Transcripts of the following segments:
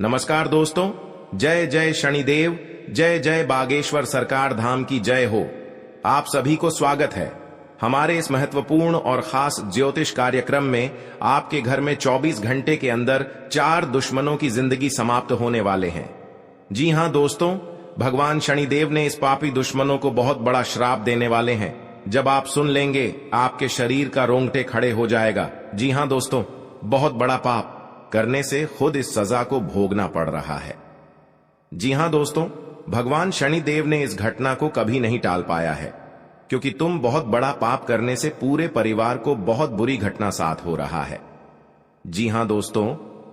नमस्कार दोस्तों, जय जय शनिदेव, जय जय बागेश्वर सरकार धाम की जय हो। आप सभी को स्वागत है हमारे इस महत्वपूर्ण और खास ज्योतिष कार्यक्रम में। आपके घर में 24 घंटे के अंदर 4 दुश्मनों की जिंदगी समाप्त होने वाले हैं। जी हां दोस्तों, भगवान शनिदेव ने इस पापी दुश्मनों को बहुत बड़ा श्राप देने वाले हैं। जब आप सुन लेंगे आपके शरीर का रोंगटे खड़े हो जाएगा। जी हां दोस्तों, बहुत बड़ा पाप करने से खुद इस सजा को भोगना पड़ रहा है। जी हां दोस्तों, भगवान शनिदेव ने इस घटना को कभी नहीं टाल पाया है, क्योंकि तुम बहुत बड़ा पाप करने से पूरे परिवार को बहुत बुरी घटना साथ हो रहा है। जी हां दोस्तों,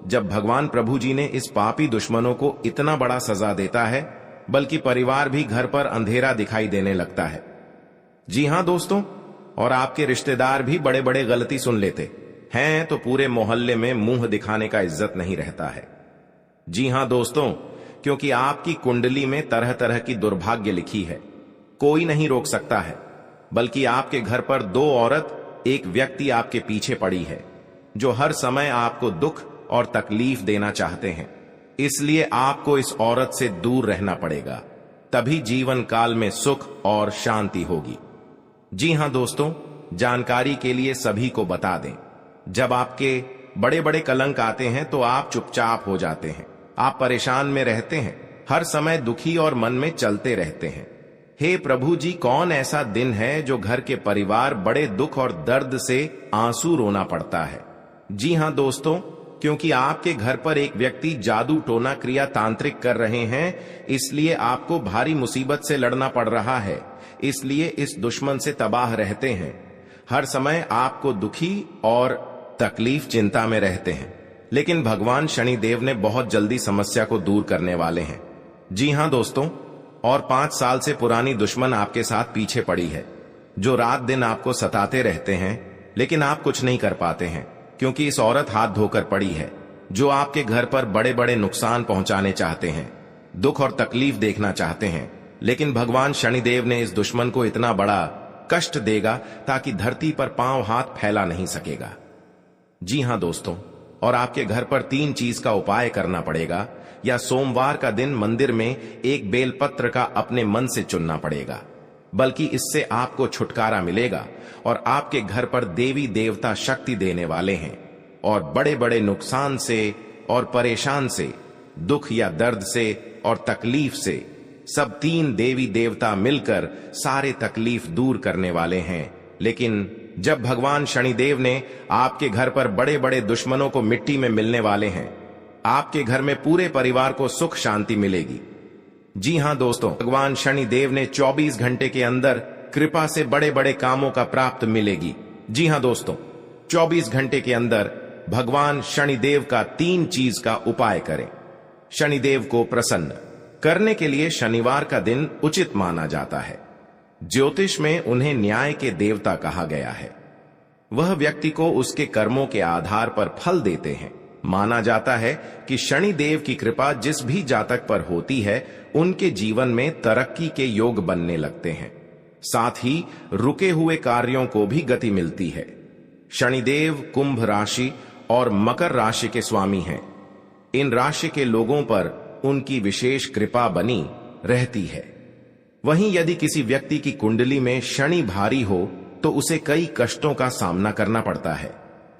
जब भगवान प्रभु जी ने इस पापी दुश्मनों को इतना बड़ा सजा देता है, बल्कि परिवार भी घर पर अंधेरा दिखाई देने लगता है। जी हां दोस्तों, और आपके रिश्तेदार भी बड़े बड़े गलती सुन लेते हैं तो पूरे मोहल्ले में मुंह दिखाने का इज्जत नहीं रहता है। जी हां दोस्तों, क्योंकि आपकी कुंडली में तरह तरह की दुर्भाग्य लिखी है, कोई नहीं रोक सकता है। बल्कि आपके घर पर 2 औरत, एक व्यक्ति आपके पीछे पड़ी है, जो हर समय आपको दुख और तकलीफ देना चाहते हैं। इसलिए आपको इस औरत से दूर रहना पड़ेगा, तभी जीवन काल में सुख और शांति होगी। जी हां दोस्तों, जानकारी के लिए सभी को बता दें, जब आपके बड़े बड़े कलंक आते हैं तो आप चुपचाप हो जाते हैं, आप परेशान में रहते हैं, हर समय दुखी और मन में चलते रहते हैं। हे प्रभु जी, कौन ऐसा दिन है जो घर के परिवार बड़े दुख और दर्द से आंसू रोना पड़ता है। जी हां दोस्तों, क्योंकि आपके घर पर एक व्यक्ति जादू टोना क्रिया तांत्रिक कर रहे हैं, इसलिए आपको भारी मुसीबत से लड़ना पड़ रहा है। इसलिए इस दुश्मन से तबाह रहते हैं, हर समय आपको दुखी और तकलीफ चिंता में रहते हैं। लेकिन भगवान शनिदेव ने बहुत जल्दी समस्या को दूर करने वाले हैं। जी हां दोस्तों, और 5 साल से पुरानी दुश्मन आपके साथ पीछे पड़ी है, जो रात दिन आपको सताते रहते हैं, लेकिन आप कुछ नहीं कर पाते हैं, क्योंकि इस औरत हाथ धोकर पड़ी है, जो आपके घर पर बड़े बड़े नुकसान पहुंचाने चाहते हैं, दुख और तकलीफ देखना चाहते हैं। लेकिन भगवान शनिदेव ने इस दुश्मन को इतना बड़ा कष्ट देगा ताकि धरती पर पांव हाथ फैला नहीं सकेगा। जी हां दोस्तों, और आपके घर पर 3 चीज का उपाय करना पड़ेगा, या सोमवार का दिन मंदिर में एक बेलपत्र का अपने मन से चुनना पड़ेगा, बल्कि इससे आपको छुटकारा मिलेगा और आपके घर पर देवी देवता शक्ति देने वाले हैं, और बड़े बड़े नुकसान से और परेशान से, दुख या दर्द से और तकलीफ से, सब 3 देवी देवता मिलकर सारे तकलीफ दूर करने वाले हैं। लेकिन जब भगवान शनिदेव ने आपके घर पर बड़े बड़े दुश्मनों को मिट्टी में मिलने वाले हैं, आपके घर में पूरे परिवार को सुख शांति मिलेगी। जी हां दोस्तों, भगवान शनिदेव ने 24 घंटे के अंदर कृपा से बड़े बड़े कामों का प्राप्त मिलेगी। जी हां दोस्तों, 24 घंटे के अंदर भगवान शनिदेव का 3 चीज का उपाय करें। शनिदेव को प्रसन्न करने के लिए शनिवार का दिन उचित माना जाता है। ज्योतिष में उन्हें न्याय के देवता कहा गया है। वह व्यक्ति को उसके कर्मों के आधार पर फल देते हैं। माना जाता है कि शनिदेव की कृपा जिस भी जातक पर होती है, उनके जीवन में तरक्की के योग बनने लगते हैं, साथ ही रुके हुए कार्यों को भी गति मिलती है। शनिदेव कुंभ राशि और मकर राशि के स्वामी हैं। इन राशि के लोगों पर उनकी विशेष कृपा बनी रहती है। वहीं यदि किसी व्यक्ति की कुंडली में शनि भारी हो तो उसे कई कष्टों का सामना करना पड़ता है,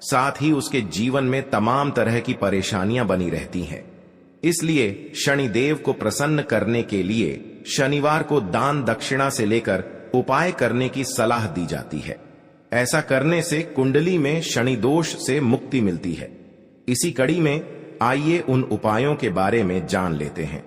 साथ ही उसके जीवन में तमाम तरह की परेशानियां बनी रहती हैं। इसलिए शनिदेव को प्रसन्न करने के लिए शनिवार को दान दक्षिणा से लेकर उपाय करने की सलाह दी जाती है। ऐसा करने से कुंडली में शनि दोष से मुक्ति मिलती है। इसी कड़ी में आइए उन उपायों के बारे में जान लेते हैं।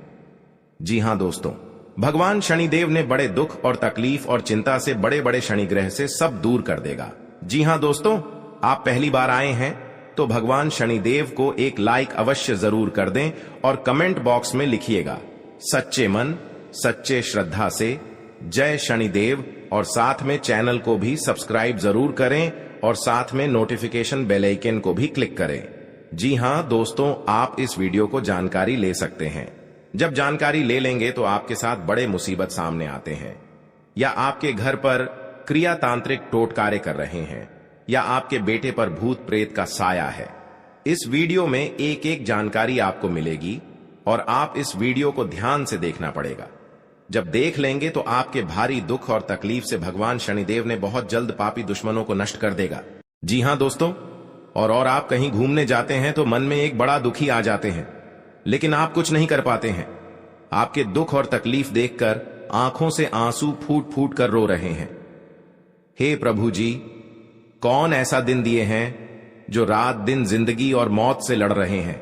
जी हां दोस्तों, भगवान शनिदेव ने बड़े दुख और तकलीफ और चिंता से बड़े बड़े शनिग्रह से सब दूर कर देगा। जी हां दोस्तों, आप पहली बार आए हैं तो भगवान शनिदेव को एक लाइक अवश्य जरूर कर दें और कमेंट बॉक्स में लिखिएगा सच्चे मन सच्चे श्रद्धा से जय शनिदेव, और साथ में चैनल को भी सब्सक्राइब जरूर करें और साथ में नोटिफिकेशन बेल आइकन को भी क्लिक करें। जी हां दोस्तों, आप इस वीडियो को जानकारी ले सकते हैं। जब जानकारी ले लेंगे तो आपके साथ बड़े मुसीबत सामने आते हैं, या आपके घर पर क्रिया तांत्रिक टोटकारे कर रहे हैं, या आपके बेटे पर भूत प्रेत का साया है। इस वीडियो में एक एक जानकारी आपको मिलेगी और आप इस वीडियो को ध्यान से देखना पड़ेगा। जब देख लेंगे तो आपके भारी दुख और तकलीफ से भगवान शनिदेव ने बहुत जल्द पापी दुश्मनों को नष्ट कर देगा। जी हां दोस्तों, और आप कहीं घूमने जाते हैं तो मन में एक बड़ा दुखी आ जाते हैं, लेकिन आप कुछ नहीं कर पाते हैं। आपके दुख और तकलीफ देखकर आंखों से आंसू फूट फूट कर रो रहे हैं। हे प्रभु जी, कौन ऐसा दिन दिए हैं जो रात दिन जिंदगी और मौत से लड़ रहे हैं।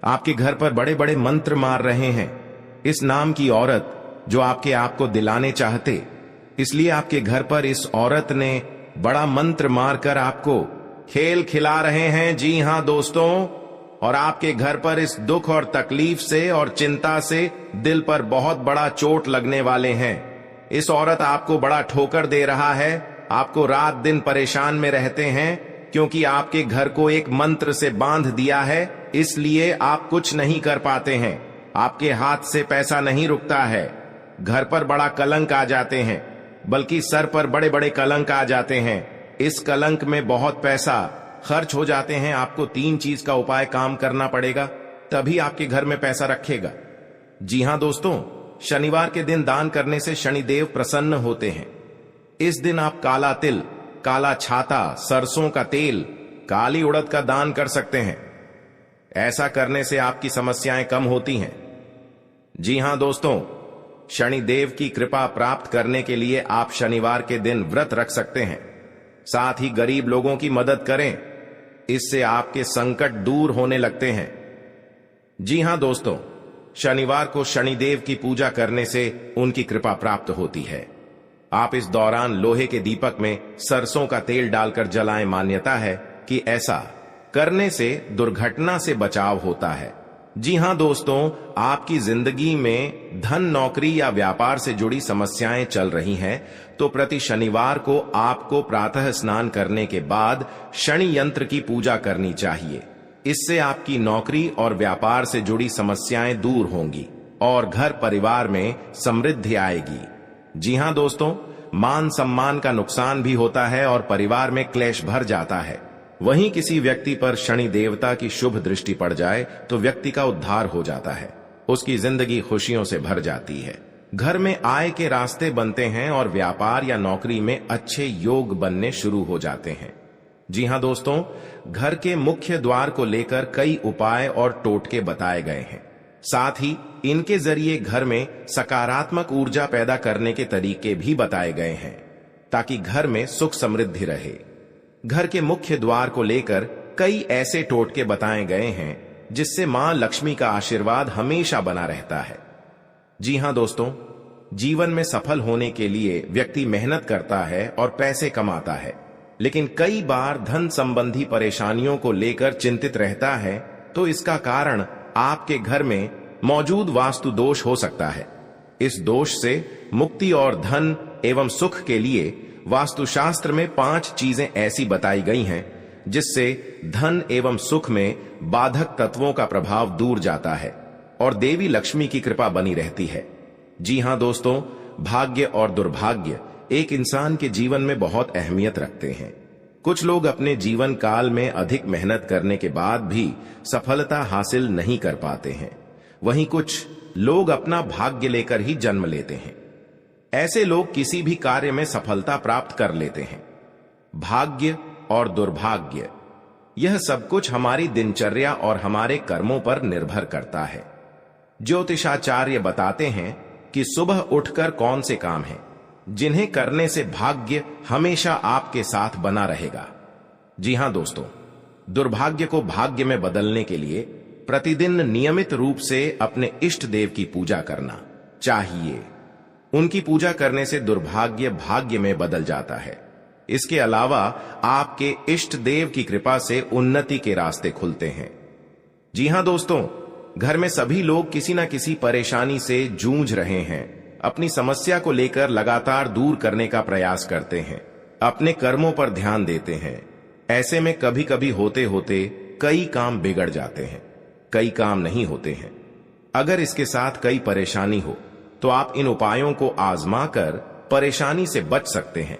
आपके घर पर बड़े बड़े मंत्र मार रहे हैं इस नाम की औरत जो आपके आप को दिलाने चाहते, इसलिए आपके घर पर इस औरत ने बड़ा मंत्र मारकर आपको खेल खिला रहे हैं। जी हां दोस्तों, और आपके घर पर इस दुख और तकलीफ से और चिंता से दिल पर बहुत बड़ा चोट लगने वाले हैं। इस औरत आपको बड़ा ठोकर दे रहा है, आपको रात दिन परेशान में रहते हैं क्योंकि आपके घर को एक मंत्र से बांध दिया है, इसलिए आप कुछ नहीं कर पाते हैं। आपके हाथ से पैसा नहीं रुकता है, घर पर बड़ा कलंक आ जाते हैं, बल्कि सर पर बड़े बड़े कलंक आ जाते हैं। इस कलंक में बहुत पैसा खर्च हो जाते हैं। आपको 3 चीज का उपाय काम करना पड़ेगा, तभी आपके घर में पैसा रखेगा। जी हां दोस्तों, शनिवार के दिन दान करने से शनिदेव प्रसन्न होते हैं। इस दिन आप काला तिल, काला छाता, सरसों का तेल, काली उड़द का दान कर सकते हैं। ऐसा करने से आपकी समस्याएं कम होती हैं। जी हां दोस्तों, शनिदेव की कृपा प्राप्त करने के लिए आप शनिवार के दिन व्रत रख सकते हैं। साथ ही गरीब लोगों की मदद करें, इससे आपके संकट दूर होने लगते हैं। जी हां दोस्तों, शनिवार को शनिदेव की पूजा करने से उनकी कृपा प्राप्त होती है। आप इस दौरान लोहे के दीपक में सरसों का तेल डालकर जलाएं। मान्यता है कि ऐसा करने से दुर्घटना से बचाव होता है। जी हां दोस्तों, आपकी जिंदगी में धन, नौकरी या व्यापार से जुड़ी समस्याएं चल रही हैं, तो प्रति शनिवार को आपको प्रातः स्नान करने के बाद शनि यंत्र की पूजा करनी चाहिए। इससे आपकी नौकरी और व्यापार से जुड़ी समस्याएं दूर होंगी और घर परिवार में समृद्धि आएगी। जी हां दोस्तों, मान सम्मान का नुकसान भी होता है और परिवार में क्लेश भर जाता है। वहीं किसी व्यक्ति पर शनि देवता की शुभ दृष्टि पड़ जाए तो व्यक्ति का उद्धार हो जाता है, उसकी जिंदगी खुशियों से भर जाती है। घर में आय के रास्ते बनते हैं और व्यापार या नौकरी में अच्छे योग बनने शुरू हो जाते हैं। जी हां दोस्तों, घर के मुख्य द्वार को लेकर कई उपाय और टोटके बताए गए हैं। साथ ही इनके जरिए घर में सकारात्मक ऊर्जा पैदा करने के तरीके भी बताए गए हैं, ताकि घर में सुख समृद्धि रहे। घर के मुख्य द्वार को लेकर कई ऐसे टोटके बताए गए हैं जिससे मां लक्ष्मी का आशीर्वाद हमेशा बना रहता है। जी हां दोस्तों, जीवन में सफल होने के लिए व्यक्ति मेहनत करता है और पैसे कमाता है, लेकिन कई बार धन संबंधी परेशानियों को लेकर चिंतित रहता है, तो इसका कारण आपके घर में मौजूद वास्तु दोष हो सकता है। इस दोष से मुक्ति और धन एवं सुख के लिए वास्तुशास्त्र में 5 चीजें ऐसी बताई गई हैं जिससे धन एवं सुख में बाधक तत्वों का प्रभाव दूर जाता है और देवी लक्ष्मी की कृपा बनी रहती है। जी हां दोस्तों, भाग्य और दुर्भाग्य एक इंसान के जीवन में बहुत अहमियत रखते हैं। कुछ लोग अपने जीवन काल में अधिक मेहनत करने के बाद भी सफलता हासिल नहीं कर पाते हैं। वहीं कुछ लोग अपना भाग्य लेकर ही जन्म लेते हैं। ऐसे लोग किसी भी कार्य में सफलता प्राप्त कर लेते हैं। भाग्य और दुर्भाग्य, यह सब कुछ हमारी दिनचर्या और हमारे कर्मों पर निर्भर करता है। ज्योतिषाचार्य बताते हैं कि सुबह उठकर कौन से काम हैं जिन्हें करने से भाग्य हमेशा आपके साथ बना रहेगा। जी हां दोस्तों, दुर्भाग्य को भाग्य में बदलने के लिए प्रतिदिन नियमित रूप से अपने इष्ट देव की पूजा करना चाहिए। उनकी पूजा करने से दुर्भाग्य भाग्य में बदल जाता है। इसके अलावा आपके इष्ट देव की कृपा से उन्नति के रास्ते खुलते हैं। जी हां दोस्तों, घर में सभी लोग किसी न किसी परेशानी से जूझ रहे हैं। अपनी समस्या को लेकर लगातार दूर करने का प्रयास करते हैं, अपने कर्मों पर ध्यान देते हैं। ऐसे में कभी कभी होते होते कई काम बिगड़ जाते हैं, कई काम नहीं होते हैं। अगर इसके साथ कई परेशानी हो तो आप इन उपायों को आजमा कर परेशानी से बच सकते हैं।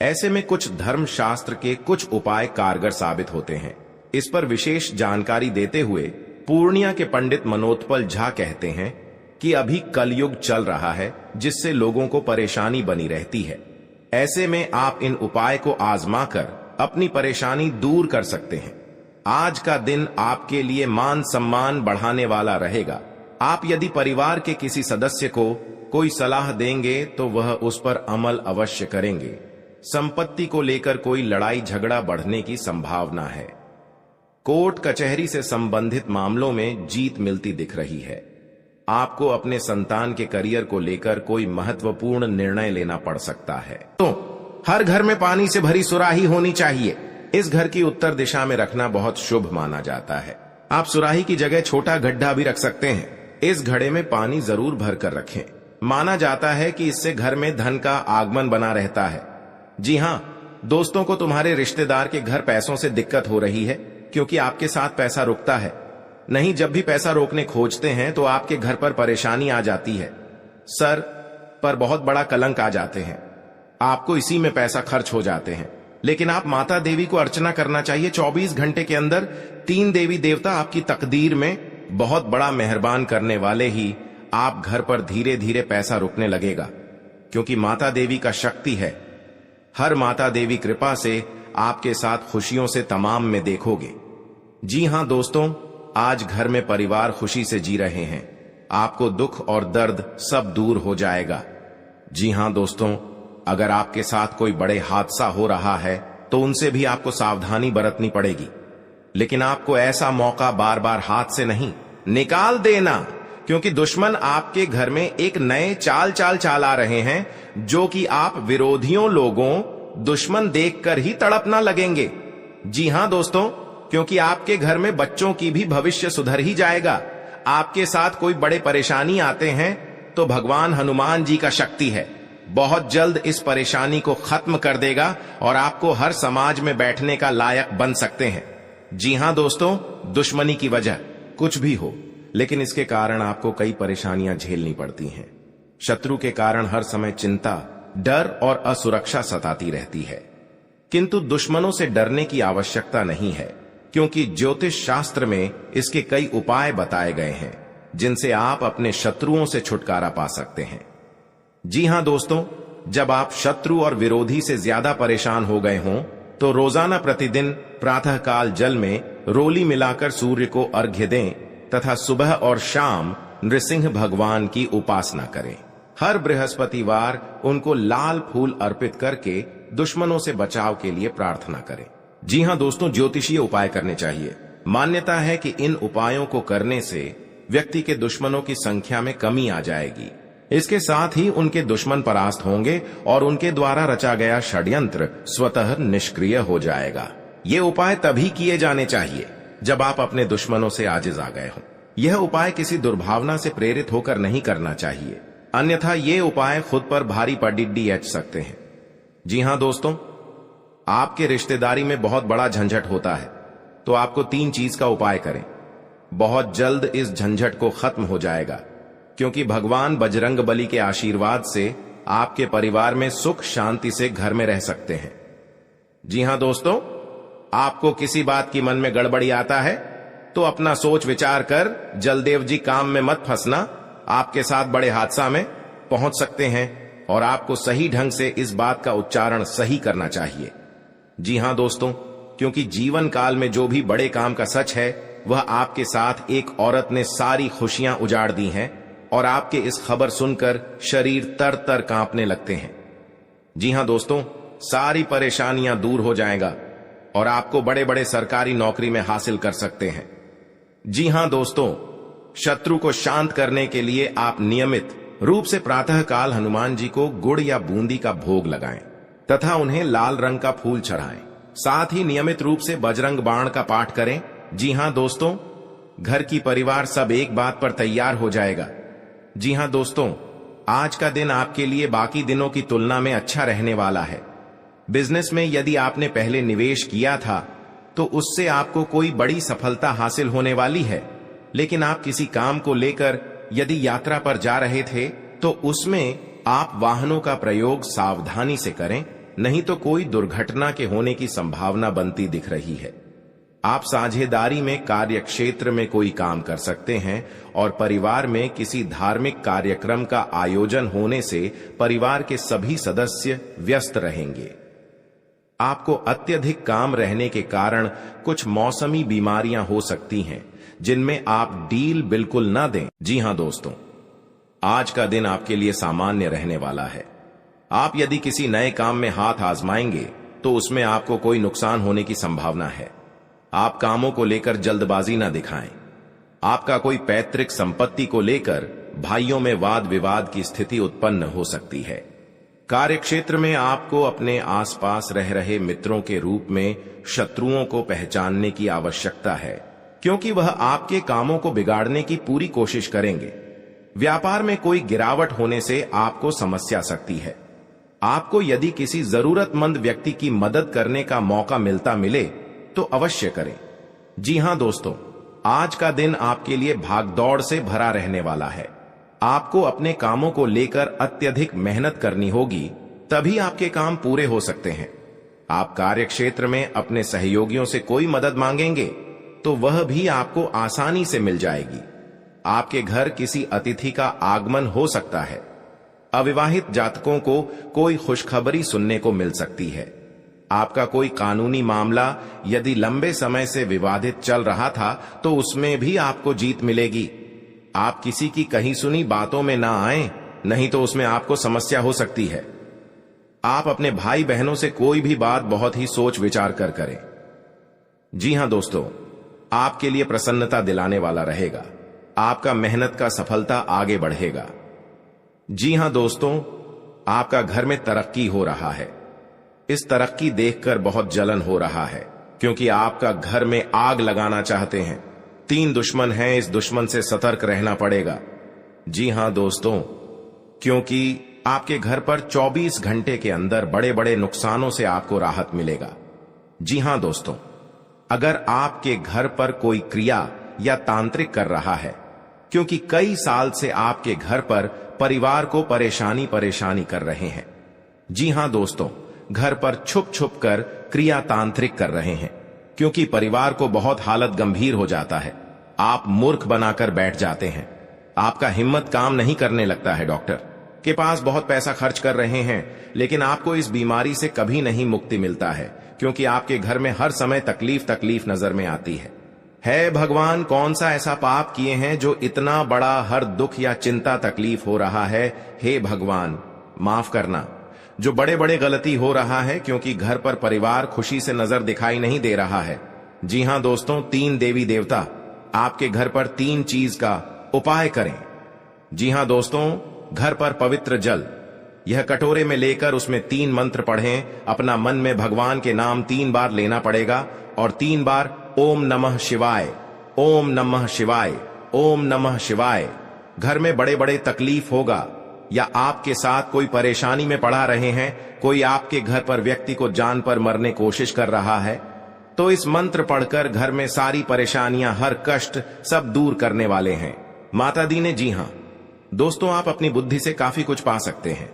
ऐसे में कुछ धर्म शास्त्र के कुछ उपाय कारगर साबित होते हैं। इस पर विशेष जानकारी देते हुए पूर्णिया के पंडित मनोत्पल झा कहते हैं कि अभी कलयुग चल रहा है, जिससे लोगों को परेशानी बनी रहती है। ऐसे में आप इन उपाय को आजमा कर अपनी परेशानी दूर कर सकते हैं। आज का दिन आपके लिए मान सम्मान बढ़ाने वाला रहेगा। आप यदि परिवार के किसी सदस्य को कोई सलाह देंगे तो वह उस पर अमल अवश्य करेंगे। संपत्ति को लेकर कोई लड़ाई झगड़ा बढ़ने की संभावना है। कोर्ट कचहरी से संबंधित मामलों में जीत मिलती दिख रही है। आपको अपने संतान के करियर को लेकर कोई महत्वपूर्ण निर्णय लेना पड़ सकता है। तो हर घर में पानी से भरी सुराही होनी चाहिए। इस घर की उत्तर दिशा में रखना बहुत शुभ माना जाता है। आप सुराही की जगह छोटा गड्ढा भी रख सकते हैं। इस घड़े में पानी जरूर भर कर रखें। माना जाता है कि इससे घर में धन का आगमन बना रहता है। जी हाँ दोस्तों, को तुम्हारे रिश्तेदार के घर पैसों से दिक्कत हो रही है क्योंकि आपके साथ पैसा रुकता है। नहीं, जब भी पैसा रोकने खोजते हैं तो आपके घर पर परेशानी आ जाती है। सर पर बहुत बड़ा कलंक आ जाते हैं। आपको इसी में पैसा खर्च हो जाते हैं। लेकिन आप माता देवी को अर्चना करना चाहिए। 24 घंटे के अंदर 3 देवी देवता आपकी तकदीर में बहुत बड़ा मेहरबान करने वाले ही आप घर पर धीरे धीरे पैसा रुकने लगेगा, क्योंकि माता देवी का शक्ति है। हर माता देवी कृपा से आपके साथ खुशियों से तमाम में देखोगे। जी हां दोस्तों, आज घर में परिवार खुशी से जी रहे हैं। आपको दुख और दर्द सब दूर हो जाएगा। जी हां दोस्तों, अगर आपके साथ कोई बड़े हादसा हो रहा है तो उनसे भी आपको सावधानी बरतनी पड़ेगी। लेकिन आपको ऐसा मौका बार बार हाथ से नहीं निकाल देना, क्योंकि दुश्मन आपके घर में एक नए चाल आ रहे हैं, जो कि आप विरोधियों लोगों दुश्मन देखकर ही तड़पना लगेंगे। जी हां दोस्तों, क्योंकि आपके घर में बच्चों की भी भविष्य सुधर ही जाएगा। आपके साथ कोई बड़े परेशानी आते हैं तो भगवान हनुमान जी का शक्ति है, बहुत जल्द इस परेशानी को खत्म कर देगा और आपको हर समाज में बैठने का लायक बन सकते हैं। जी हां दोस्तों, दुश्मनी की वजह कुछ भी हो, लेकिन इसके कारण आपको कई परेशानियां झेलनी पड़ती हैं। शत्रु के कारण हर समय चिंता, डर और असुरक्षा सताती रहती है। किंतु दुश्मनों से डरने की आवश्यकता नहीं है, क्योंकि ज्योतिष शास्त्र में इसके कई उपाय बताए गए हैं, जिनसे आप अपने शत्रुओं से छुटकारा पा सकते हैं। जी हां दोस्तों, जब आप शत्रु और विरोधी से ज्यादा परेशान हो गए हों तो रोजाना प्रतिदिन प्रातःकाल जल में रोली मिलाकर सूर्य को अर्घ्य दें तथा सुबह और शाम नृसिंह भगवान की उपासना करें। हर बृहस्पतिवार उनको लाल फूल अर्पित करके दुश्मनों से बचाव के लिए प्रार्थना करें। जी हां दोस्तों, ज्योतिषीय उपाय करने चाहिए। मान्यता है कि इन उपायों को करने से व्यक्ति के दुश्मनों की संख्या में कमी आ जाएगी। इसके साथ ही उनके दुश्मन परास्त होंगे और उनके द्वारा रचा गया षड्यंत्र स्वतः निष्क्रिय हो जाएगा। ये उपाय तभी किए जाने चाहिए जब आप अपने दुश्मनों से आजिज आ गए हों। यह उपाय किसी दुर्भावना से प्रेरित होकर नहीं करना चाहिए, अन्यथा ये उपाय खुद पर भारी पडिड्डी एच सकते हैं। जी हां दोस्तों, आपके रिश्तेदारी में बहुत बड़ा झंझट होता है तो आपको 3 चीज का उपाय करें। बहुत जल्द इस झंझट को खत्म हो जाएगा, क्योंकि भगवान बजरंगबली के आशीर्वाद से आपके परिवार में सुख शांति से घर में रह सकते हैं। जी हां दोस्तों, आपको किसी बात की मन में गड़बड़ी आता है तो अपना सोच विचार कर जलदेव जी काम में मत फंसना। आपके साथ बड़े हादसा में पहुंच सकते हैं और आपको सही ढंग से इस बात का उच्चारण सही करना चाहिए। जी हां दोस्तों, क्योंकि जीवन काल में जो भी बड़े काम का सच है वह आपके साथ एक औरत ने सारी खुशियां उजाड़ दी हैं और आपके इस खबर सुनकर शरीर तर तर कांपने लगते हैं। जी हां दोस्तों, सारी परेशानियां दूर हो जाएगा और आपको बड़े बड़े सरकारी नौकरी में हासिल कर सकते हैं। जी हां दोस्तों, शत्रु को शांत करने के लिए आप नियमित रूप से प्रातःकाल हनुमान जी को गुड़ या बूंदी का भोग लगाएं तथा उन्हें लाल रंग का फूल चढ़ाएं। साथ ही नियमित रूप से बजरंग बाण का पाठ करें। जी हां दोस्तों, घर की परिवार सब एक बात पर तैयार हो जाएगा। जी हां दोस्तों, आज का दिन आपके लिए बाकी दिनों की तुलना में अच्छा रहने वाला है। बिजनेस में यदि आपने पहले निवेश किया था तो उससे आपको कोई बड़ी सफलता हासिल होने वाली है, लेकिन आप किसी काम को लेकर यदि यात्रा पर जा रहे थे तो उसमें आप वाहनों का प्रयोग सावधानी से करें, नहीं तो कोई दुर्घटना के होने की संभावना बनती दिख रही है। आप साझेदारी में कार्य क्षेत्र में कोई काम कर सकते हैं और परिवार में किसी धार्मिक कार्यक्रम का आयोजन होने से परिवार के सभी सदस्य व्यस्त रहेंगे। आपको अत्यधिक काम रहने के कारण कुछ मौसमी बीमारियां हो सकती हैं, जिनमें आप डील बिल्कुल ना दें। जी हां दोस्तों, आज का दिन आपके लिए सामान्य रहने वाला है। आप यदि किसी नए काम में हाथ आजमाएंगे तो उसमें आपको कोई नुकसान होने की संभावना है। आप कामों को लेकर जल्दबाजी ना दिखाएं। आपका कोई पैतृक संपत्ति को लेकर भाइयों में वाद विवाद की स्थिति उत्पन्न हो सकती है। कार्यक्षेत्र में आपको अपने आसपास रह रहे मित्रों के रूप में शत्रुओं को पहचानने की आवश्यकता है, क्योंकि वह आपके कामों को बिगाड़ने की पूरी कोशिश करेंगे। व्यापार में कोई गिरावट होने से आपको समस्या सकती है। आपको यदि किसी जरूरतमंद व्यक्ति की मदद करने का मौका मिले तो अवश्य करें। जी हां दोस्तों, आज का दिन आपके लिए भागदौड़ से भरा रहने वाला है। आपको अपने कामों को लेकर अत्यधिक मेहनत करनी होगी, तभी आपके काम पूरे हो सकते हैं। आप कार्यक्षेत्र में अपने सहयोगियों से कोई मदद मांगेंगे तो वह भी आपको आसानी से मिल जाएगी। आपके घर किसी अतिथि का आगमन हो सकता है। अविवाहित जातकों को कोई खुशखबरी सुनने को मिल सकती है। आपका कोई कानूनी मामला यदि लंबे समय से विवादित चल रहा था तो उसमें भी आपको जीत मिलेगी। आप किसी की कही सुनी बातों में ना आएं, नहीं तो उसमें आपको समस्या हो सकती है। आप अपने भाई बहनों से कोई भी बात बहुत ही सोच विचार कर करें। जी हां दोस्तों, आपके लिए प्रसन्नता दिलाने वाला रहेगा। आपका मेहनत का सफलता आगे बढ़ेगा। जी हां दोस्तों, आपका घर में तरक्की हो रहा है। इस तरक्की देखकर बहुत जलन हो रहा है, क्योंकि आपका घर में आग लगाना चाहते हैं। 3 दुश्मन हैं, इस दुश्मन से सतर्क रहना पड़ेगा। जी हां दोस्तों, क्योंकि आपके घर पर 24 घंटे के अंदर बड़े बड़े नुकसानों से आपको राहत मिलेगा। जी हां दोस्तों, अगर आपके घर पर कोई क्रिया या तांत्रिक कर रहा है, क्योंकि कई साल से आपके घर पर परिवार को परेशानी कर रहे हैं। जी हां दोस्तों, घर पर छुप छुप कर क्रिया तांत्रिक कर रहे हैं, क्योंकि परिवार को बहुत हालत गंभीर हो जाता है। आप मूर्ख बनाकर बैठ जाते हैं। आपका हिम्मत काम नहीं करने लगता है। डॉक्टर के पास बहुत पैसा खर्च कर रहे हैं, लेकिन आपको इस बीमारी से कभी नहीं मुक्ति मिलता है, क्योंकि आपके घर में हर समय तकलीफ नजर में आती है भगवान, कौन सा ऐसा पाप किए हैं जो इतना बड़ा हर दुख या चिंता तकलीफ हो रहा है। हे भगवान, माफ करना। जो बड़े बड़े गलती हो रहा है, क्योंकि घर पर परिवार खुशी से नजर दिखाई नहीं दे रहा है। जी हां दोस्तों, 3 देवी देवता आपके घर पर 3 चीज का उपाय करें। जी हां दोस्तों, घर पर पवित्र जल, यह कटोरे में लेकर उसमें 3 मंत्र पढ़ें। अपना मन में भगवान के नाम 3 बार लेना पड़ेगा और 3 बार ओम नमः शिवाय, ओम नमः शिवाय, ओम नमः शिवाय। घर में बड़े बड़े तकलीफ होगा या आपके साथ कोई परेशानी में पड़ा रहे हैं, कोई आपके घर पर व्यक्ति को जान पर मरने कोशिश कर रहा है, तो इस मंत्र पढ़कर घर में सारी परेशानियां, हर कष्ट सब दूर करने वाले हैं माता दी ने। जी हां दोस्तों, आप अपनी बुद्धि से काफी कुछ पा सकते हैं।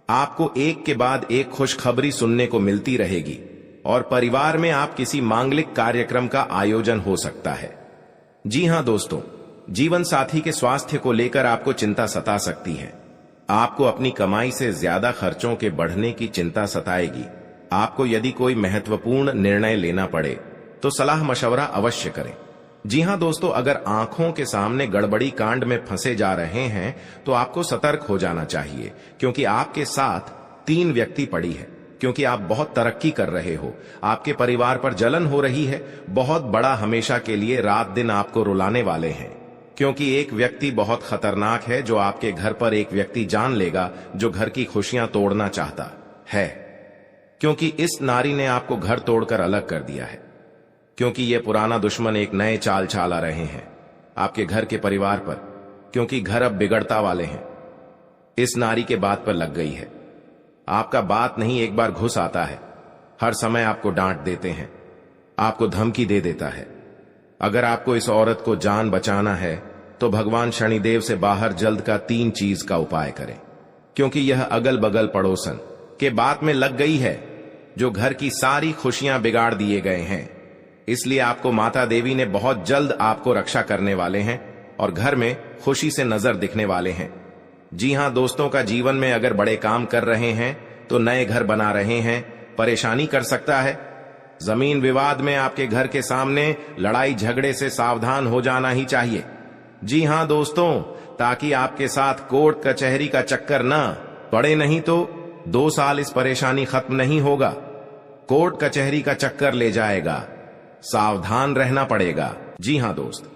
आपको एक के बाद एक खुशखबरी सुनने को मिलती रहेगी और परिवार में आप किसी मांगलिक कार्यक्रम का आयोजन हो सकता है। जी हां दोस्तों, जीवन साथी के स्वास्थ्य को लेकर आपको चिंता सता सकती है। आपको अपनी कमाई से ज्यादा खर्चों के बढ़ने की चिंता सताएगी। आपको यदि कोई महत्वपूर्ण निर्णय लेना पड़े तो सलाह मशवरा अवश्य करें। जी हां दोस्तों, अगर आंखों के सामने गड़बड़ी कांड में फंसे जा रहे हैं तो आपको सतर्क हो जाना चाहिए, क्योंकि आपके साथ 3 व्यक्ति पड़ी है, क्योंकि आप बहुत तरक्की कर रहे हो। आपके परिवार पर जलन हो रही है। बहुत बड़ा हमेशा के लिए रात दिन आपको रुलाने वाले हैं, क्योंकि एक व्यक्ति बहुत खतरनाक है जो आपके घर पर एक व्यक्ति जान लेगा जो घर की खुशियां तोड़ना चाहता है, क्योंकि इस नारी ने आपको घर तोड़कर अलग कर दिया है। क्योंकि ये पुराना दुश्मन एक नए चाल चला रहे हैं आपके घर के परिवार पर, क्योंकि घर अब बिगड़ता वाले हैं। इस नारी के बात पर लग गई है। आपका बात नहीं एक बार घुस आता है। हर समय आपको डांट देते हैं, आपको धमकी दे देता है। अगर आपको इस औरत को जान बचाना है तो भगवान शनिदेव से बाहर जल्द का 3 चीज का उपाय करें, क्योंकि यह अगल बगल पड़ोसन के बात में लग गई है, जो घर की सारी खुशियां बिगाड़ दिए गए हैं। इसलिए आपको माता देवी ने बहुत जल्द आपको रक्षा करने वाले हैं और घर में खुशी से नजर दिखने वाले हैं। जी हां दोस्तों, का जीवन में अगर बड़े काम कर रहे हैं तो नए घर बना रहे हैं, परेशानी कर सकता है। जमीन विवाद में आपके घर के सामने लड़ाई झगड़े से सावधान हो जाना ही चाहिए। जी हां दोस्तों, ताकि आपके साथ कोर्ट कचहरी का चक्कर ना पड़े, नहीं तो 2 साल इस परेशानी खत्म नहीं होगा। कोर्ट कचहरी का चक्कर ले जाएगा, सावधान रहना पड़ेगा। जी हां दोस्त,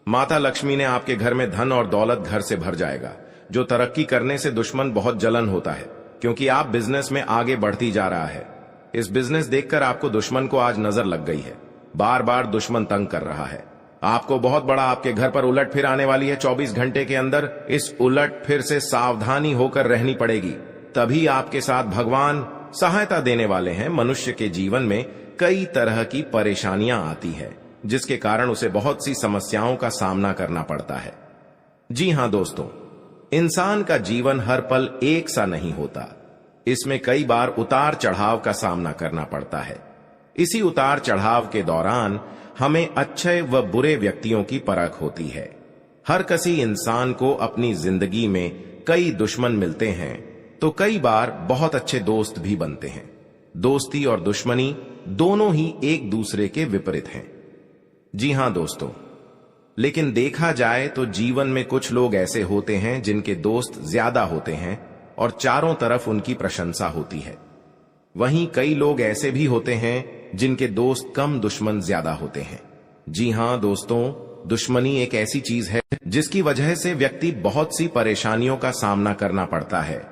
माता लक्ष्मी ने आपके घर में धन और दौलत घर से भर जाएगा। जो तरक्की करने से दुश्मन बहुत जलन होता है, क्योंकि आप बिजनेस में आगे बढ़ती जा रहा है। इस बिजनेस देखकर आपको दुश्मन को आज नजर लग गई है। बार बार दुश्मन तंग कर रहा है आपको। बहुत बड़ा आपके घर पर उलट फिर आने वाली है 24 घंटे के अंदर। इस उलट फिर से सावधानी होकर रहनी पड़ेगी, तभी आपके साथ भगवान सहायता देने वाले हैं। मनुष्य के जीवन में कई तरह की परेशानियां आती है, जिसके कारण उसे बहुत सी समस्याओं का सामना करना पड़ता है। जी हां दोस्तों, इंसान का जीवन हर पल एक सा नहीं होता। इसमें कई बार उतार चढ़ाव का सामना करना पड़ता है। इसी उतार चढ़ाव के दौरान हमें अच्छे व बुरे व्यक्तियों की परख होती है। हर किसी इंसान को अपनी जिंदगी में कई दुश्मन मिलते हैं, तो कई बार बहुत अच्छे दोस्त भी बनते हैं। दोस्ती और दुश्मनी दोनों ही एक दूसरे के विपरीत हैं। जी हां दोस्तों, लेकिन देखा जाए तो जीवन में कुछ लोग ऐसे होते हैं जिनके दोस्त ज्यादा होते हैं और चारों तरफ उनकी प्रशंसा होती है। वहीं कई लोग ऐसे भी होते हैं जिनके दोस्त कम, दुश्मन ज्यादा होते हैं। जी हां दोस्तों, दुश्मनी एक ऐसी चीज है जिसकी वजह से व्यक्ति बहुत सी परेशानियों का सामना करना पड़ता है।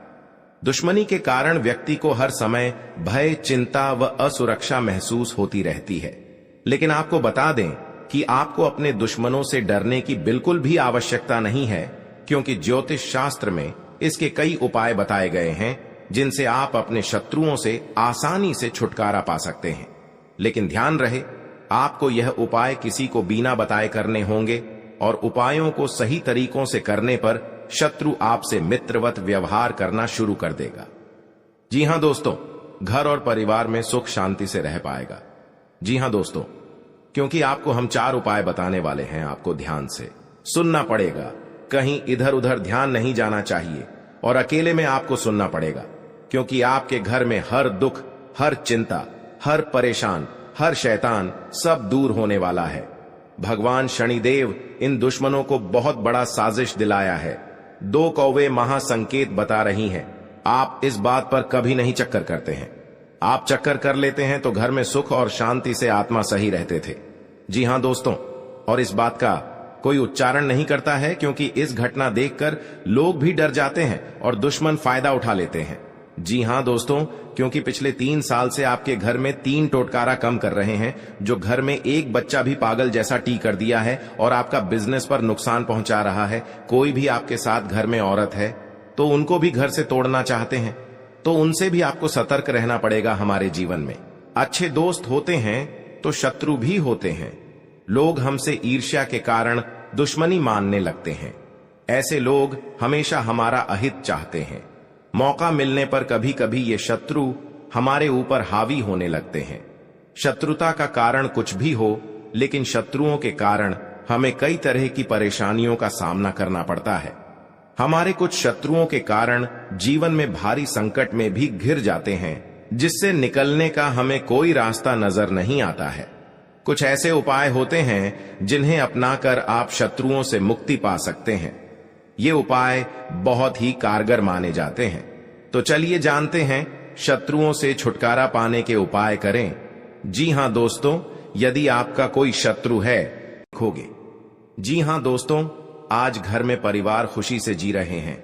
दुश्मनी के कारण व्यक्ति को हर समय भय, चिंता व असुरक्षा महसूस होती रहती है। लेकिन आपको बता दें कि आपको अपने दुश्मनों से डरने की बिल्कुल भी आवश्यकता नहीं है, क्योंकि ज्योतिष शास्त्र में इसके कई उपाय बताए गए हैं जिनसे आप अपने शत्रुओं से आसानी से छुटकारा पा सकते हैं। लेकिन ध्यान रहे, आपको यह उपाय किसी को बिना बताए करने होंगे और उपायों को सही तरीकों से करने पर शत्रु आपसे मित्रवत व्यवहार करना शुरू कर देगा। जी हां दोस्तों, घर और परिवार में सुख शांति से रह पाएगा। जी हां दोस्तों, क्योंकि आपको हम 4 उपाय बताने वाले हैं, आपको ध्यान से सुनना पड़ेगा। कहीं इधर उधर ध्यान नहीं जाना चाहिए और अकेले में आपको सुनना पड़ेगा, क्योंकि आपके घर में हर दुख, हर चिंता, हर परेशान, हर शैतान सब दूर होने वाला है। भगवान शनिदेव इन दुश्मनों को बहुत बड़ा साजिश दिलाया है। 2 कौवे महासंकेत बता रही हैं। आप इस बात पर कभी नहीं चक्कर करते हैं। आप चक्कर कर लेते हैं तो घर में सुख और शांति से आत्मा सही रहते थे। जी हां दोस्तों, और इस बात का कोई उच्चारण नहीं करता है, क्योंकि इस घटना देखकर लोग भी डर जाते हैं और दुश्मन फायदा उठा लेते हैं। जी हां दोस्तों, क्योंकि पिछले 3 साल से आपके घर में 3 टोटकारा कम कर रहे हैं, जो घर में एक बच्चा भी पागल जैसा टी कर दिया है और आपका बिजनेस पर नुकसान पहुंचा रहा है। कोई भी आपके साथ घर में औरत है तो उनको भी घर से तोड़ना चाहते हैं, तो उनसे भी आपको सतर्क रहना पड़ेगा। हमारे जीवन में अच्छे दोस्त होते हैं तो शत्रु भी होते हैं। लोग हमसे ईर्ष्या के कारण दुश्मनी मानने लगते हैं। ऐसे लोग हमेशा हमारा अहित चाहते हैं। मौका मिलने पर कभी कभी ये शत्रु हमारे ऊपर हावी होने लगते हैं। शत्रुता का कारण कुछ भी हो, लेकिन शत्रुओं के कारण हमें कई तरह की परेशानियों का सामना करना पड़ता है। हमारे कुछ शत्रुओं के कारण जीवन में भारी संकट में भी घिर जाते हैं, जिससे निकलने का हमें कोई रास्ता नजर नहीं आता है। कुछ ऐसे उपाय होते हैं जिन्हें अपनाकर आप शत्रुओं से मुक्ति पा सकते हैं। ये उपाय बहुत ही कारगर माने जाते हैं। तो चलिए जानते हैं शत्रुओं से छुटकारा पाने के उपाय करें। जी हां दोस्तों, यदि आपका कोई शत्रु है खोगे। जी हां दोस्तों, आज घर में परिवार खुशी से जी रहे हैं।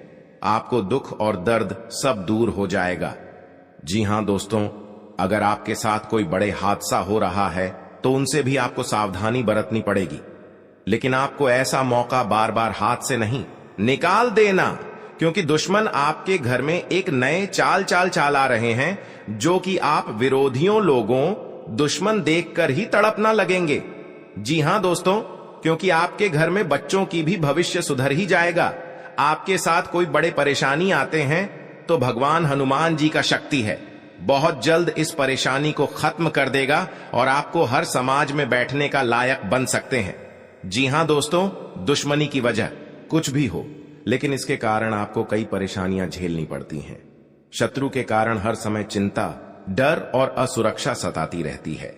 आपको दुख और दर्द सब दूर हो जाएगा। जी हां दोस्तों, अगर आपके साथ कोई बड़े हादसा हो रहा है तो उनसे भी आपको सावधानी बरतनी पड़ेगी। लेकिन आपको ऐसा मौका बार बार हाथ से नहीं निकाल देना, क्योंकि दुश्मन आपके घर में एक नए चाल आ रहे हैं, जो कि आप विरोधियों लोगों दुश्मन देखकर ही तड़पना लगेंगे। जी हां दोस्तों, क्योंकि आपके घर में बच्चों की भी भविष्य सुधर ही जाएगा। आपके साथ कोई बड़े परेशानी आते हैं तो भगवान हनुमान जी का शक्ति है, बहुत जल्द इस परेशानी को खत्म कर देगा और आपको हर समाज में बैठने का लायक बन सकते हैं। जी हां दोस्तों, दुश्मनी की वजह कुछ भी हो, लेकिन इसके कारण आपको कई परेशानियां झेलनी पड़ती हैं। शत्रु के कारण हर समय चिंता, डर और असुरक्षा सताती रहती है,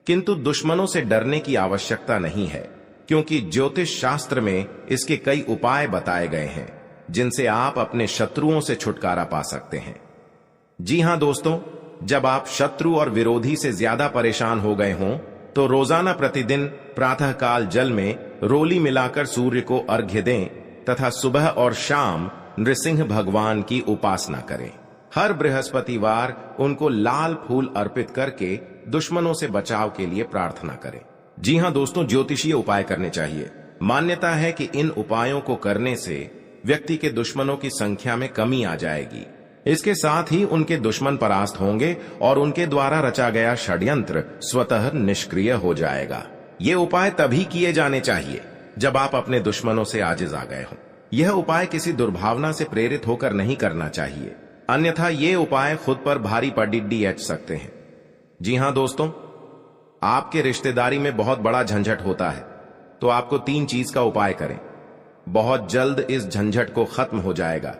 किंतु दुश्मनों से डरने की आवश्यकता नहीं है, क्योंकि ज्योतिष शास्त्र में इसके कई उपाय बताए गए हैं जिनसे आप अपने शत्रुओं से छुटकारा पा सकते हैं। जी हां दोस्तों, जब आप शत्रु और विरोधी से ज्यादा परेशान हो गए हों तो रोजाना प्रतिदिन प्रातःकाल जल में रोली मिलाकर सूर्य को अर्घ्य दें तथा सुबह और शाम नृसिंह भगवान की उपासना करें। हर बृहस्पतिवार उनको लाल फूल अर्पित करके दुश्मनों से बचाव के लिए प्रार्थना करें। जी हां दोस्तों, ज्योतिषीय उपाय करने चाहिए। मान्यता है कि इन उपायों को करने से व्यक्ति के दुश्मनों की संख्या में कमी आ जाएगी। इसके साथ ही उनके दुश्मन परास्त होंगे और उनके द्वारा रचा गया षड्यंत्र स्वतः निष्क्रिय हो जाएगा। ये उपाय तभी किए जाने चाहिए जब आप अपने दुश्मनों से आजिज आ गए हों। यह उपाय किसी दुर्भावना से प्रेरित होकर नहीं करना चाहिए, अन्यथा ये उपाय खुद पर भारी पडिड्डी एच सकते हैं। जी हां दोस्तों, आपके रिश्तेदारी में बहुत बड़ा झंझट होता है तो आपको 3 चीज का उपाय करें। बहुत जल्द इस झंझट को खत्म हो जाएगा,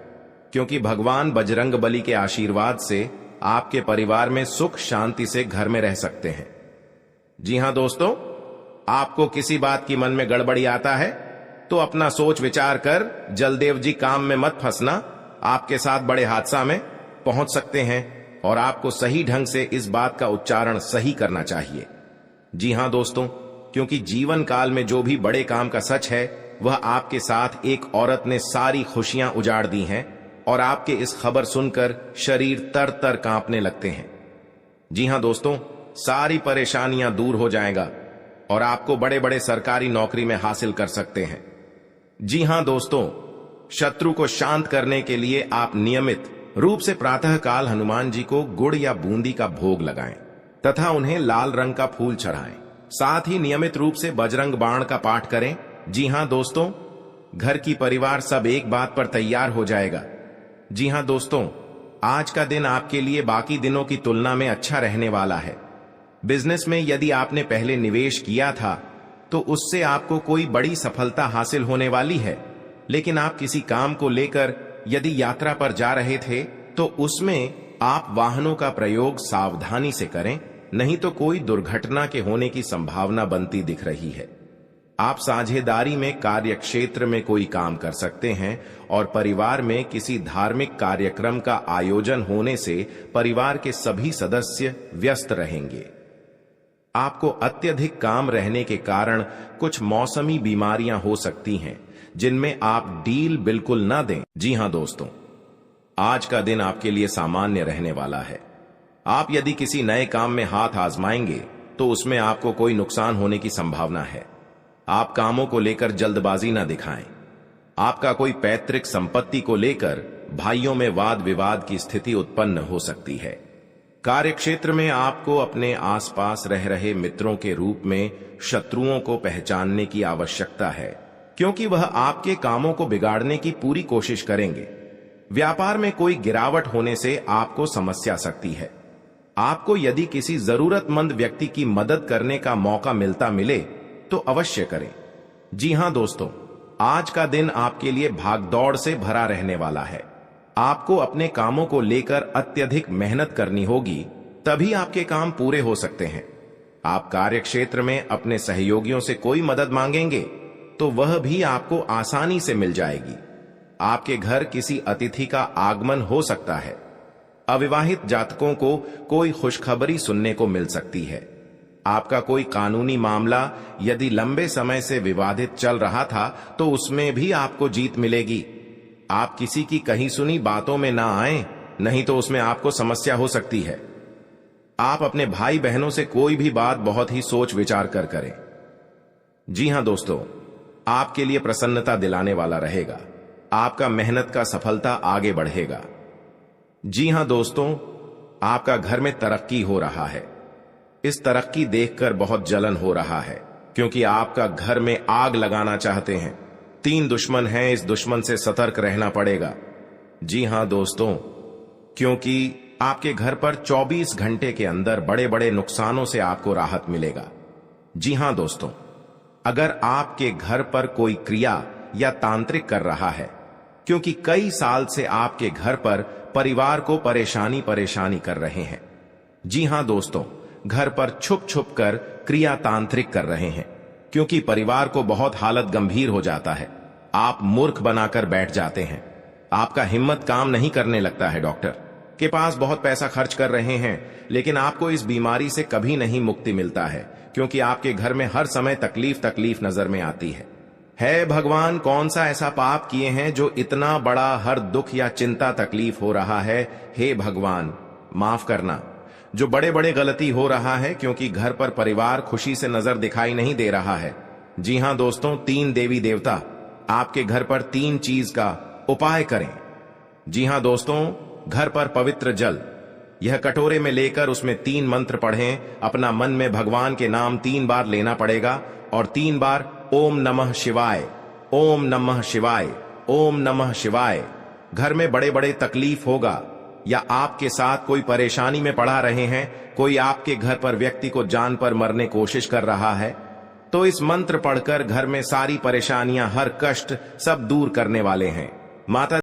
क्योंकि भगवान बजरंगबली के आशीर्वाद से आपके परिवार में सुख शांति से घर में रह सकते हैं। जी हां दोस्तों, आपको किसी बात की मन में गड़बड़ी आता है तो अपना सोच विचार कर जलदेव जी काम में मत फंसना, आपके साथ बड़े हादसा में पहुंच सकते हैं और आपको सही ढंग से इस बात का उच्चारण सही करना चाहिए। जी हां दोस्तों, क्योंकि जीवन काल में जो भी बड़े काम का सच है वह आपके साथ एक औरत ने सारी खुशियां उजाड़ दी हैं और आपके इस खबर सुनकर शरीर तर तर कांपने लगते हैं। जी हां दोस्तों, सारी परेशानियां दूर हो जाएगा और आपको बड़े बड़े सरकारी नौकरी में हासिल कर सकते हैं। जी हां दोस्तों, शत्रु को शांत करने के लिए आप नियमित रूप से प्रातःकाल हनुमान जी को गुड़ या बूंदी का भोग लगाएं तथा उन्हें लाल रंग का फूल चढ़ाएं। साथ ही नियमित रूप से बजरंग बाण का पाठ करें। जी हां दोस्तों, घर की परिवार सब एक बात पर तैयार हो जाएगा। जी हां दोस्तों, आज का दिन आपके लिए बाकी दिनों की तुलना में अच्छा रहने वाला है। बिजनेस में यदि आपने पहले निवेश किया था तो उससे आपको कोई बड़ी सफलता हासिल होने वाली है, लेकिन आप किसी काम को लेकर यदि यात्रा पर जा रहे थे तो उसमें आप वाहनों का प्रयोग सावधानी से करें, नहीं तो कोई दुर्घटना के होने की संभावना बनती दिख रही है। आप साझेदारी में कार्य क्षेत्र में कोई काम कर सकते हैं और परिवार में किसी धार्मिक कार्यक्रम का आयोजन होने से परिवार के सभी सदस्य व्यस्त रहेंगे। आपको अत्यधिक काम रहने के कारण कुछ मौसमी बीमारियां हो सकती हैं, जिनमें आप डील बिल्कुल ना दें। जी हां दोस्तों, आज का दिन आपके लिए सामान्य रहने वाला है। आप यदि किसी नए काम में हाथ आजमाएंगे तो उसमें आपको कोई नुकसान होने की संभावना है। आप कामों को लेकर जल्दबाजी ना दिखाएं। आपका कोई पैतृक संपत्ति को लेकर भाइयों में वाद विवाद की स्थिति उत्पन्न हो सकती है। कार्यक्षेत्र में आपको अपने आसपास रह रहे मित्रों के रूप में शत्रुओं को पहचानने की आवश्यकता है, क्योंकि वह आपके कामों को बिगाड़ने की पूरी कोशिश करेंगे। व्यापार में कोई गिरावट होने से आपको समस्या सकती है। आपको यदि किसी जरूरतमंद व्यक्ति की मदद करने का मौका मिले तो अवश्य करें। जी हां दोस्तों, आज का दिन आपके लिए भागदौड़ से भरा रहने वाला है। आपको अपने कामों को लेकर अत्यधिक मेहनत करनी होगी, तभी आपके काम पूरे हो सकते हैं। आप कार्यक्षेत्र में अपने सहयोगियों से कोई मदद मांगेंगे तो वह भी आपको आसानी से मिल जाएगी। आपके घर किसी अतिथि का आगमन हो सकता है। अविवाहित जातकों को कोई खुशखबरी सुनने को मिल सकती है। आपका कोई कानूनी मामला यदि लंबे समय से विवादित चल रहा था तो उसमें भी आपको जीत मिलेगी। आप किसी की कही सुनी बातों में ना आए, नहीं तो उसमें आपको समस्या हो सकती है। आप अपने भाई बहनों से कोई भी बात बहुत ही सोच विचार कर करें। जी हां दोस्तों, आपके लिए प्रसन्नता दिलाने वाला रहेगा। आपका मेहनत का सफलता आगे बढ़ेगा। जी हां दोस्तों, आपका घर में तरक्की हो रहा है। इस तरक्की देखकर बहुत जलन हो रहा है, क्योंकि आपका घर में आग लगाना चाहते हैं। 3 दुश्मन हैं, इस दुश्मन से सतर्क रहना पड़ेगा। जी हां दोस्तों, क्योंकि आपके घर पर 24 घंटे के अंदर बड़े बड़े नुकसानों से आपको राहत मिलेगा। जी हां दोस्तों, अगर आपके घर पर कोई क्रिया या तांत्रिक कर रहा है, क्योंकि कई साल से आपके घर पर परिवार को परेशानी कर रहे हैं। जी हां दोस्तों, घर पर छुप छुप कर क्रिया तांत्रिक कर रहे हैं, क्योंकि परिवार को बहुत हालत गंभीर हो जाता है। आप मूर्ख बनाकर बैठ जाते हैं, आपका हिम्मत काम नहीं करने लगता है। डॉक्टर के पास बहुत पैसा खर्च कर रहे हैं, लेकिन आपको इस बीमारी से कभी नहीं मुक्ति मिलता है, क्योंकि आपके घर में हर समय तकलीफ नजर में आती है। भगवान, कौन सा ऐसा पाप किए हैं जो इतना बड़ा हर दुख या चिंता तकलीफ हो रहा है? हे भगवान, माफ करना। जो बड़े बड़े गलती हो रहा है, क्योंकि घर पर परिवार खुशी से नजर दिखाई नहीं दे रहा है। जी हां दोस्तों, 3 देवी देवता आपके घर पर 3 चीज का उपाय करें। जी हां दोस्तों, घर पर पवित्र जल, यह कटोरे में लेकर उसमें 3 मंत्र पढ़ें। अपना मन में भगवान के नाम 3 बार लेना पड़ेगा और 3 बार ओम नमः शिवाय, ओम नमः शिवाय, ओम नमः शिवाय। घर में बड़े बड़े तकलीफ होगा या आपके साथ कोई परेशानी में पड़ा रहे हैं, कोई आपके घर पर व्यक्ति को जान पर मरने कोशिश कर रहा है, तो इस मंत्र पढ़कर घर में सारी परेशानियां, हर कष्ट सब दूर करने वाले हैं। माता